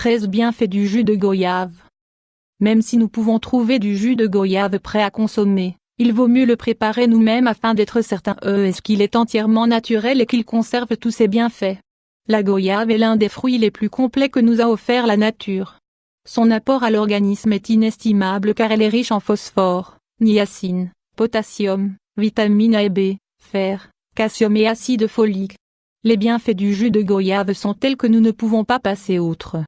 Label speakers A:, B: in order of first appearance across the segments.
A: 13 bienfaits du jus de goyave. Même si nous pouvons trouver du jus de goyave prêt à consommer, il vaut mieux le préparer nous-mêmes afin d'être certain qu'il est entièrement naturel et qu'il conserve tous ses bienfaits. La goyave est l'un des fruits les plus complets que nous a offert la nature. Son apport à l'organisme est inestimable car elle est riche en phosphore, niacine, potassium, vitamine A et B, fer, calcium et acide folique. Les bienfaits du jus de goyave sont tels que nous ne pouvons pas passer outre.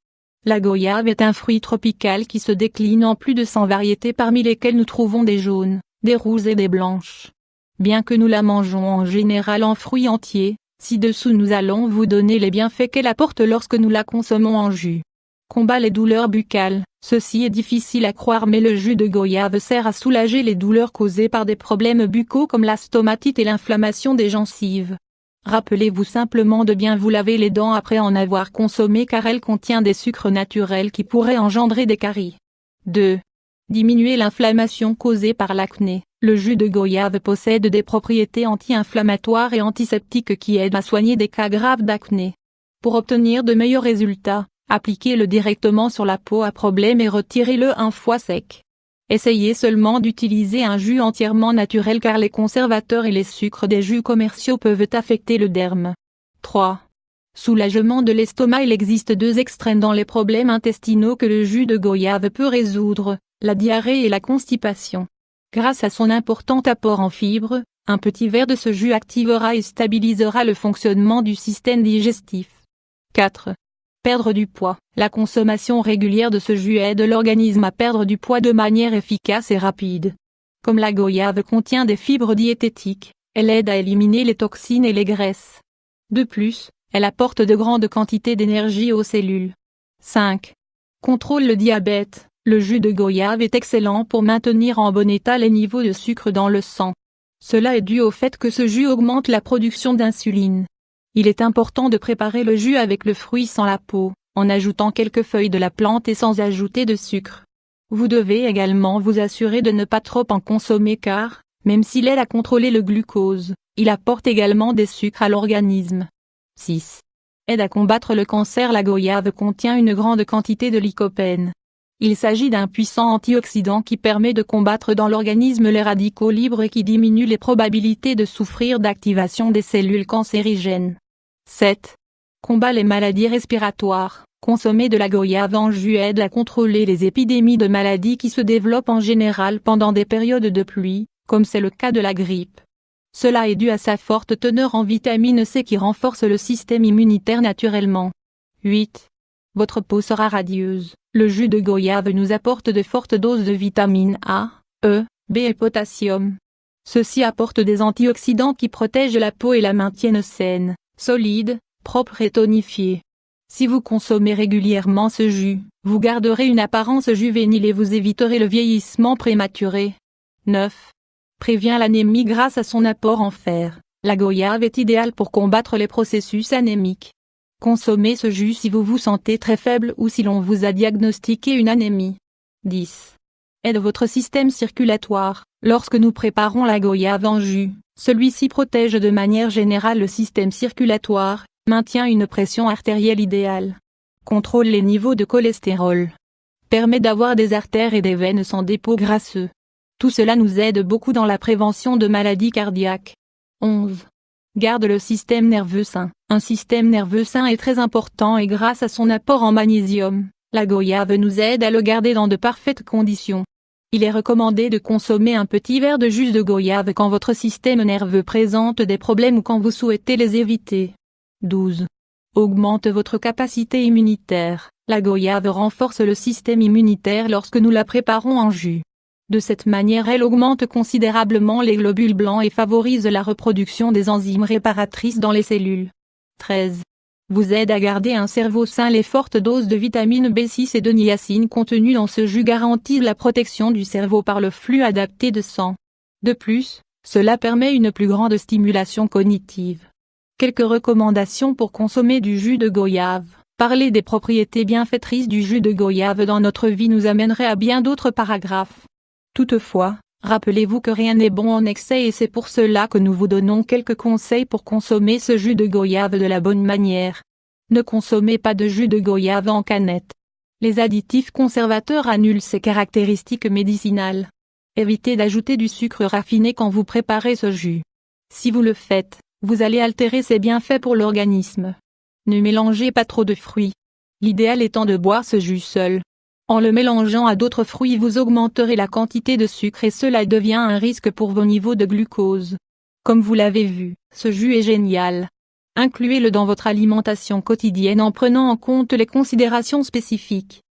A: La goyave est un fruit tropical qui se décline en plus de 100 variétés parmi lesquelles nous trouvons des jaunes, des rouges et des blanches. Bien que nous la mangeons en général en fruits entiers, ci-dessous nous allons vous donner les bienfaits qu'elle apporte lorsque nous la consommons en jus. Combat les douleurs buccales. Ceci est difficile à croire mais le jus de goyave sert à soulager les douleurs causées par des problèmes buccaux comme la stomatite et l'inflammation des gencives. Rappelez-vous simplement de bien vous laver les dents après en avoir consommé car elle contient des sucres naturels qui pourraient engendrer des caries. 2. Diminuer l'inflammation causée par l'acné. Le jus de goyave possède des propriétés anti-inflammatoires et antiseptiques qui aident à soigner des cas graves d'acné. Pour obtenir de meilleurs résultats, appliquez-le directement sur la peau à problème et retirez-le une fois sec. Essayez seulement d'utiliser un jus entièrement naturel car les conservateurs et les sucres des jus commerciaux peuvent affecter le derme. 3. Soulagement de l'estomac. Il existe 2 extrêmes dans les problèmes intestinaux que le jus de goyave peut résoudre, la diarrhée et la constipation. Grâce à son important apport en fibres, un petit verre de ce jus activera et stabilisera le fonctionnement du système digestif. 4. Perdre du poids. La consommation régulière de ce jus aide l'organisme à perdre du poids de manière efficace et rapide. Comme la goyave contient des fibres diététiques, elle aide à éliminer les toxines et les graisses. De plus, elle apporte de grandes quantités d'énergie aux cellules. 5. Contrôle le diabète. Le jus de goyave est excellent pour maintenir en bon état les niveaux de sucre dans le sang. Cela est dû au fait que ce jus augmente la production d'insuline. Il est important de préparer le jus avec le fruit sans la peau, en ajoutant quelques feuilles de la plante et sans ajouter de sucre. Vous devez également vous assurer de ne pas trop en consommer car, même s'il aide à contrôler le glucose, il apporte également des sucres à l'organisme. 6. Aide à combattre le cancer. La goyave contient une grande quantité de lycopène. Il s'agit d'un puissant antioxydant qui permet de combattre dans l'organisme les radicaux libres et qui diminue les probabilités de souffrir d'activation des cellules cancérigènes. 7. Combat les maladies respiratoires. Consommer de la goyave en jus aide à contrôler les épidémies de maladies qui se développent en général pendant des périodes de pluie, comme c'est le cas de la grippe. Cela est dû à sa forte teneur en vitamine C qui renforce le système immunitaire naturellement. 8. Votre peau sera radieuse. Le jus de goyave nous apporte de fortes doses de vitamines A, E, B et potassium. Ceux-ci apportent des antioxydants qui protègent la peau et la maintiennent saine, solide, propre et tonifiée. Si vous consommez régulièrement ce jus, vous garderez une apparence juvénile et vous éviterez le vieillissement prématuré. 9. Prévient l'anémie grâce à son apport en fer. La goyave est idéale pour combattre les processus anémiques. Consommez ce jus si vous vous sentez très faible ou si l'on vous a diagnostiqué une anémie. 10. Aide votre système circulatoire. Lorsque nous préparons la goyave en jus, celui-ci protège de manière générale le système circulatoire, maintient une pression artérielle idéale, contrôle les niveaux de cholestérol, permet d'avoir des artères et des veines sans dépôt grasseux. Tout cela nous aide beaucoup dans la prévention de maladies cardiaques. 11. Garde le système nerveux sain. Un système nerveux sain est très important et grâce à son apport en magnésium, la goyave nous aide à le garder dans de parfaites conditions. Il est recommandé de consommer un petit verre de jus de goyave quand votre système nerveux présente des problèmes ou quand vous souhaitez les éviter. 12. Augmente votre capacité immunitaire. La goyave renforce le système immunitaire lorsque nous la préparons en jus. De cette manière elle augmente considérablement les globules blancs et favorise la reproduction des enzymes réparatrices dans les cellules. 13. Vous aide à garder un cerveau sain. Les fortes doses de vitamine B6 et de niacine contenues dans ce jus garantissent la protection du cerveau par le flux adapté de sang. De plus, cela permet une plus grande stimulation cognitive. Quelques recommandations pour consommer du jus de goyave. Parler des propriétés bienfaitrices du jus de goyave dans notre vie nous amènerait à bien d'autres paragraphes. Toutefois, rappelez-vous que rien n'est bon en excès et c'est pour cela que nous vous donnons quelques conseils pour consommer ce jus de goyave de la bonne manière. Ne consommez pas de jus de goyave en canette. Les additifs conservateurs annulent ces caractéristiques médicinales. Évitez d'ajouter du sucre raffiné quand vous préparez ce jus. Si vous le faites, vous allez altérer ses bienfaits pour l'organisme. Ne mélangez pas trop de fruits. L'idéal étant de boire ce jus seul. En le mélangeant à d'autres fruits, vous augmenterez la quantité de sucre et cela devient un risque pour vos niveaux de glucose. Comme vous l'avez vu, ce jus est génial. Incluez-le dans votre alimentation quotidienne en prenant en compte les considérations spécifiques.